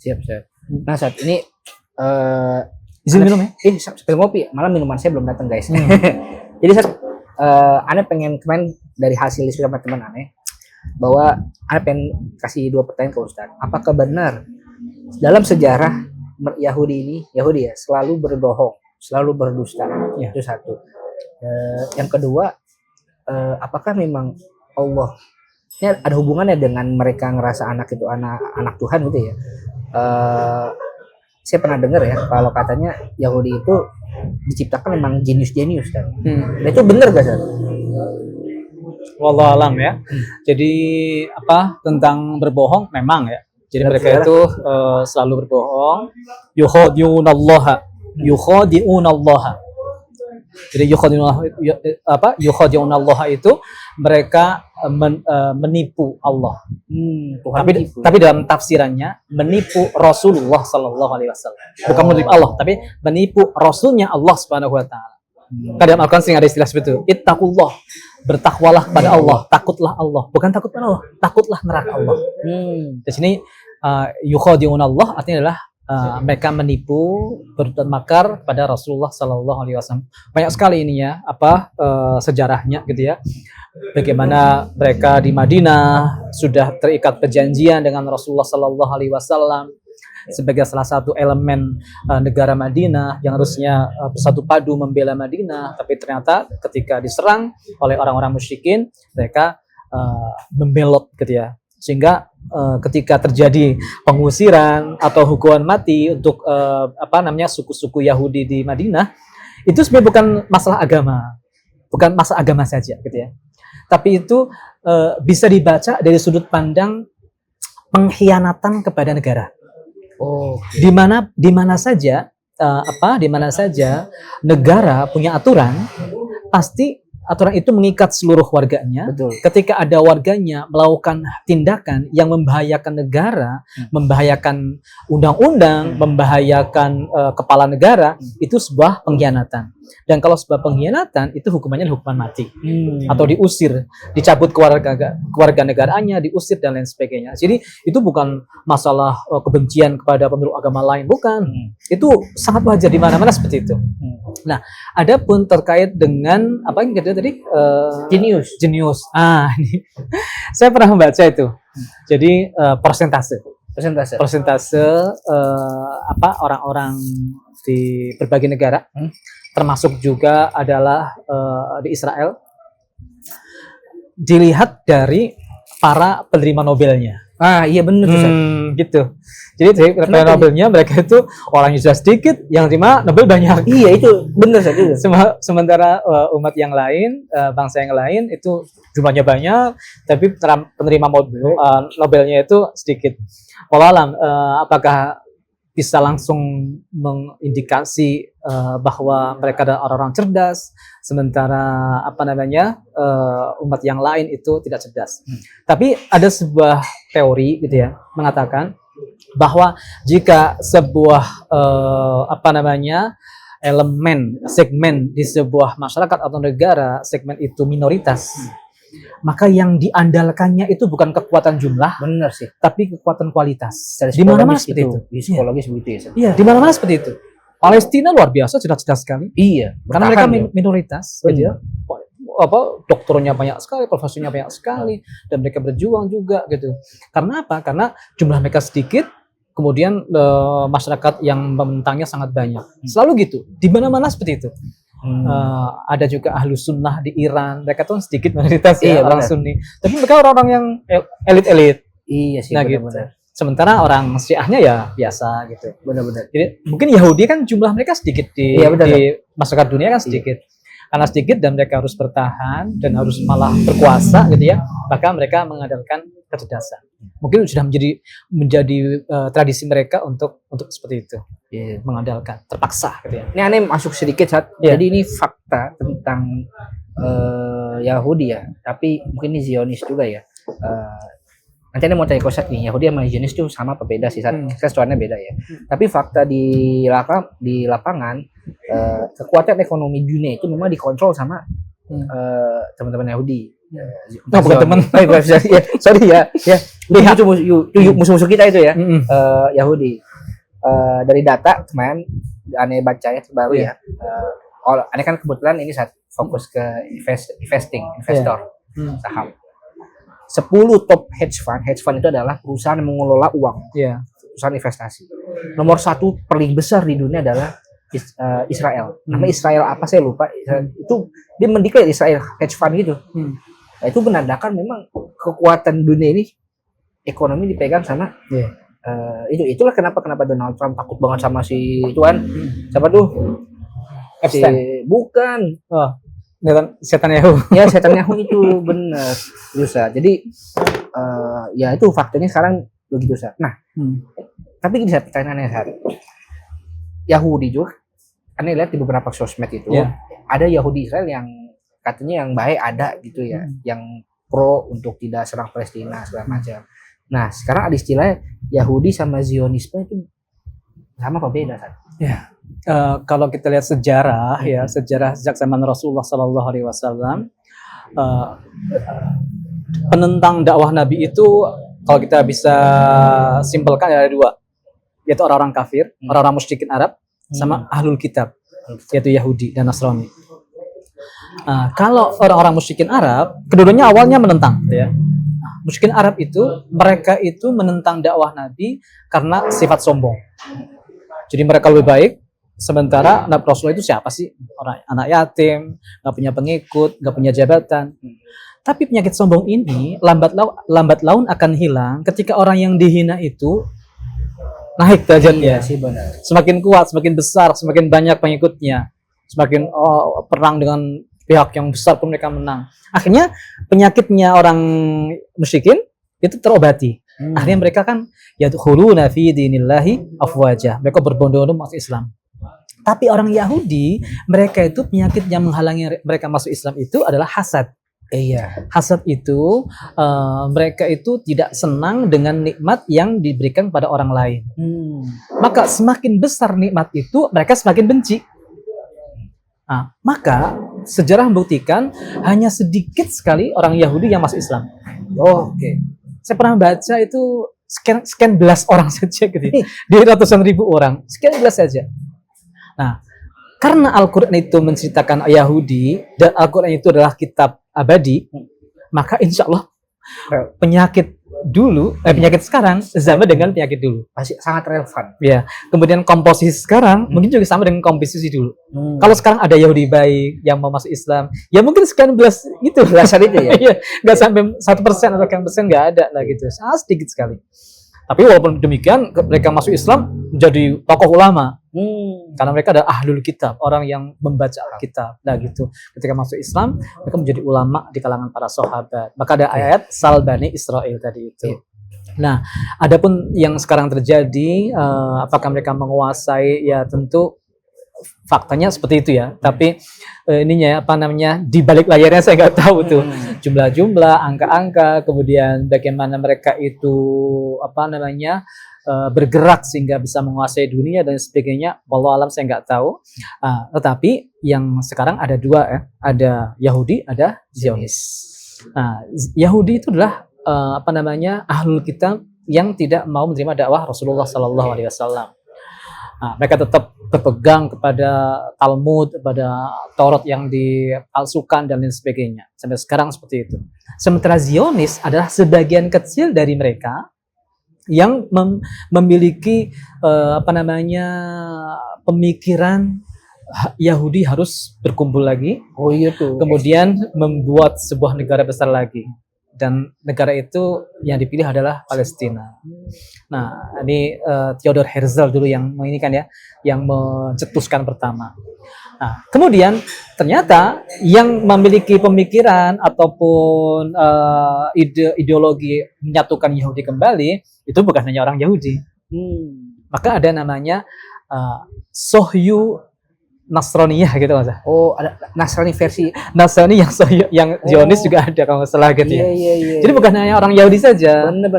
Siap. Nah saat ini izin minum ya? sambil ngopi, malah minuman saya belum datang guys. Jadi Ane pengen kemarin dari hasil diskusi sama teman Ane bahwa Ane pengen kasih 2 pertanyaan ke Ustaz. Apakah benar dalam sejarah Yahudi ya selalu berbohong, selalu berdusta? Ya. Itu satu. Yang kedua, apakah memang Allah ini ada hubungannya dengan mereka ngerasa anak itu anak Tuhan gitu ya? Saya pernah dengar ya kalau katanya Yahudi itu diciptakan memang jenius kan. Nah itu benar gak Sar? Wallahu alam ya. Jadi tentang berbohong memang ya. Jadi mereka itu selalu berbohong. Yukhadi'unallaha. Jadi yukhadi'unallaha itu mereka menipu Allah. Tapi dalam tafsirannya menipu Rasulullah Sallallahu Alaihi Wasallam. Bukan menipu Allah, tapi menipu Rasulnya Allah Subhanahu Wa Taala. Kadang Al-Quran sering ada istilah seperti itu. Ittaqullah, bertakwalah pada Allah, takutlah Allah. Bukan takut pada Allah, takutlah neraka Allah. Di sini yukhadi'unallah artinya adalah mereka menipu, berbuat makar pada Rasulullah Sallallahu Alaihi Wasallam. Banyak sekali ini ya, sejarahnya gitu ya. Bagaimana mereka di Madinah sudah terikat perjanjian dengan Rasulullah Sallallahu Alaihi Wasallam sebagai salah satu elemen negara Madinah yang harusnya bersatu padu membela Madinah, tapi ternyata ketika diserang oleh orang-orang musyrikin mereka membelot gitu ya, sehingga ketika terjadi pengusiran atau hukuman mati untuk suku-suku Yahudi di Madinah, itu sebenarnya bukan masalah agama, bukan masalah agama saja gitu ya, tapi itu bisa dibaca dari sudut pandang pengkhianatan kepada negara. Di mana saja negara punya aturan, pasti aturan itu mengikat seluruh warganya. Betul. Ketika ada warganya melakukan tindakan yang membahayakan negara, membahayakan undang-undang, membahayakan kepala negara, itu sebuah pengkhianatan. Dan kalau sebuah pengkhianatan itu hukumannya hukuman mati atau diusir, dicabut keluarga negaranya, diusir dan lain sebagainya. Jadi itu bukan masalah kebencian kepada pemeluk agama lain, bukan. Itu sangat wajar di mana-mana seperti itu. Nah, adapun terkait dengan apa yang kita tadi Jenius. Ini saya pernah membaca itu. Jadi persentase orang-orang di berbagai negara, termasuk juga adalah di Israel, dilihat dari para penerima Nobelnya. Iya benar gitu. Jadi penerima Nobelnya mereka itu orangnya sudah sedikit, yang terima Nobel banyak. Iya itu benar saja. Sementara umat yang lain, bangsa yang lain itu jumlahnya banyak, tapi penerima Nobelnya itu sedikit. Wallahualam, apakah bisa langsung mengindikasi bahwa mereka adalah orang-orang cerdas, sementara umat yang lain itu tidak cerdas. Tapi ada sebuah teori gitu ya, mengatakan bahwa jika sebuah segmen di sebuah masyarakat atau negara, segmen itu minoritas, maka yang diandalkannya itu bukan kekuatan jumlah, benar sih, tapi kekuatan kualitas. Di mana-mana seperti itu. Psikologis begitu ya. Iya, di mana-mana seperti itu. Palestina luar biasa cerdas sekali. Iya, karena mereka minoritas, gitu ya. Dokternya banyak sekali, profesornya banyak sekali, dan mereka berjuang juga gitu. Karena apa? Karena jumlah mereka sedikit, kemudian masyarakat yang membentangnya sangat banyak. Selalu gitu. Di mana-mana seperti itu. Ada juga ahlu sunnah di Iran, mereka tuh sedikit minoritas ya, orang Sunni, tapi mereka orang-orang yang elit-elit. Iya sih, benar-benar. Gitu. Sementara orang Syiahnya ya biasa gitu. Benar-benar. Jadi mungkin Yahudi kan jumlah mereka sedikit di masyarakat dunia kan sedikit. Karena sedikit dan mereka harus bertahan dan harus malah berkuasa gitu ya, maka mereka mengandalkan kecerdasan. Mungkin sudah menjadi tradisi mereka untuk seperti itu. Mengandalkan, terpaksa gitu ya. Ini aneh masuk sedikit jadi ini fakta tentang Yahudi ya, tapi mungkin ini Zionis juga ya. Nanti aneh mau tanya Kosat nih, Yahudi sama Zionis itu sama apa beda sih? Kesesuaiannya beda ya. Tapi fakta di lapangan kekuatan ekonomi dunia itu memang dikontrol sama teman-teman Yahudi. bukan teman. Ya, sorry ya. Lihat musuh-musuh kita itu ya. Yahudi. Dari data kemarin aneh baca ya terbaru ya. Aneh kan kebetulan ini saat fokus ke investor saham. 10 top hedge fund itu adalah perusahaan yang mengelola uang, perusahaan investasi. Nomor 1 paling besar di dunia adalah Israel. Namanya Israel apa saya lupa. Itu dia mendeklar Israel hedge fund gitu. Nah, itu menandakan memang kekuatan dunia ini ekonomi dipegang sama itulah kenapa Donald Trump takut banget sama si tuan siapa tuh bukan setan Yahoo. Ya setan Yahoo itu benar bisa. Jadi ya itu faktanya sekarang begitu Sar. Nah tapi gini saya pertanyaannya Sar, Yahudi juga aneh lihat di beberapa sosmed itu ada Yahudi Israel yang katanya yang baik ada gitu ya, yang pro untuk tidak serang Palestina segala macam. Nah sekarang ada istilah Yahudi sama Zionisme itu sama apa beda Sar? Kalau kita lihat sejarah sejarah sejak zaman Rasulullah Sallallahu Alaihi Wasallam, penentang dakwah Nabi itu kalau kita bisa simpelkan ada 2, yaitu orang-orang kafir, orang-orang musyrikin Arab, sama ahlul kitab, yaitu Yahudi dan Nasrani. Kalau orang-orang musyrikin Arab, keduanya awalnya menentang, musyrikin Arab itu mereka itu menentang dakwah Nabi karena sifat sombong. Jadi mereka lebih baik, sementara Nabi Rasulullah itu siapa sih? Orang anak yatim, nggak punya pengikut, nggak punya jabatan. Tapi penyakit sombong ini lambat laun akan hilang ketika orang yang dihina itu naik derajatnya. Semakin kuat, semakin besar, semakin banyak pengikutnya, semakin perang dengan pihak yang besar pun mereka menang. Akhirnya penyakitnya orang musyrikin itu terobati. Akhirnya mereka kan yadkhuluna fi dinillahi afwaja. Mereka berbondong-bondong masuk Islam. Tapi orang Yahudi, mereka itu penyakit yang menghalangi mereka masuk Islam itu adalah hasad. Hasad itu mereka itu tidak senang dengan nikmat yang diberikan pada orang lain. Maka semakin besar nikmat itu, mereka semakin benci. Maka sejarah membuktikan hanya sedikit sekali orang Yahudi yang masuk Islam. Saya pernah baca itu sekian belas orang saja gitu. Di ratusan ribu orang, sekian belas saja. Nah, karena Al-Quran itu menceritakan Yahudi dan Al-Quran itu adalah kitab abadi, maka insya Allah penyakit sekarang sama dengan penyakit dulu. Masih sangat relevan. Kemudian komposisi sekarang mungkin juga sama dengan komposisi dulu. Kalau sekarang ada Yahudi baik yang mau masuk Islam, ya mungkin sekian belas itu belasan itu nggak sampai 1% atau sekian persen nggak ada lah gitu, sangat sedikit sekali. Tapi walaupun demikian mereka masuk Islam menjadi tokoh ulama. Karena mereka adalah ahlul kitab, orang yang membaca Alkitab. Nah gitu, ketika masuk Islam mereka menjadi ulama di kalangan para sahabat. Maka ada ayat Sal Bani Israel tadi itu. Nah, adapun yang sekarang terjadi, apakah mereka menguasai? Ya tentu faktanya seperti itu ya. Tapi di balik layarnya saya nggak tahu tuh jumlah-jumlah, angka-angka, kemudian bagaimana mereka itu bergerak sehingga bisa menguasai dunia dan sebagainya. Wallahu alam saya nggak tahu. Tetapi yang sekarang ada 2 ada Yahudi, ada Zionis. Yahudi itu adalah ahlul kitab yang tidak mau menerima dakwah Rasulullah Sallallahu Alaihi Wasallam. Mereka tetap berpegang kepada Talmud, kepada Taurat yang dipalsukan dan lain sebagainya. Sampai sekarang seperti itu. Sementara Zionis adalah sebagian kecil dari mereka yang memiliki pemikiran Yahudi harus berkumpul lagi. Kemudian membuat sebuah negara besar lagi. Dan negara itu yang dipilih adalah Palestina. Nah, ini Theodor Herzl dulu yang mencetuskan pertama. Nah, kemudian ternyata yang memiliki pemikiran ataupun ideologi menyatukan Yahudi kembali itu bukan hanya orang Yahudi. Maka ada namanya Sohyu Nasraniyah gitu Mas. Oh, ada Nasrani versi. Nasrani yang Zionis juga ada kalau nggak salah gitu ya. Iya. Jadi bukan hanya orang Yahudi saja. Bener.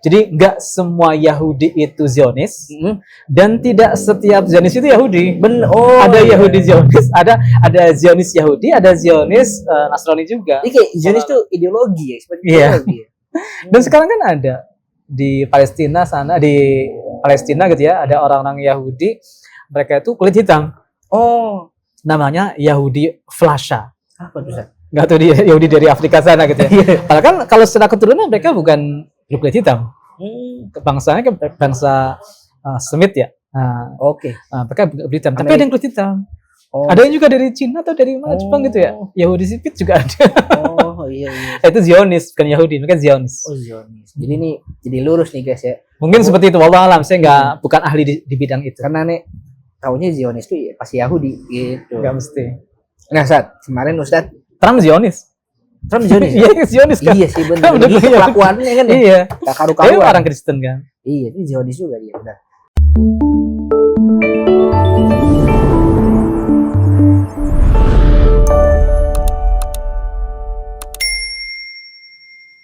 Jadi nggak semua Yahudi itu Zionis Mm. dan tidak setiap Zionis itu Yahudi. Bener. Oh, Ada iya. Yahudi Zionis, ada Zionis Yahudi, ada Zionis Nasrani juga. Ini kayak Zionis tuh ideologi ya, seperti Iya. ideologi. Ya? Dan sekarang kan ada di Palestina sana, di Palestina gitu ya, ada orang-orang Yahudi, mereka itu kulit hitam. Oh, Namanya Yahudi Flasha. apa tuh, Ustaz? Nggak tahu dia Yahudi dari Afrika sana gitu ya. Padahal kan kalau secara keturunan mereka bukan kulit hitam. Bangsanya kan bangsa Semit ya. Oke. Mereka kulit hitam. Tapi Amerika. ada yang kulit hitam. Oh. Ada yang juga dari Cina atau dari mana Jepang gitu ya. Yahudi sipit juga ada. Oh, iya. Itu Zionis, bukan Yahudi, mereka Zionis. Oh, Zionis. Jadi ini jadi lurus nih guys ya. Mungkin seperti itu. Wallah alam, saya bukan ahli di bidang itu. Karena nih taunya Zionis tuh ya pasti Yahudi gitu. Nggak mesti. Nah, Ustaz, kemarin Ustaz Trump Zionis. Trump Zionis. Iya, Zionis kan. Iya sih benar. Kan udah Begitu punya- kelakuannya kan ya. Iya. Gak Dia karu-karuan. orang Kristen kan. Iya, itu Zionis juga dia. Benar.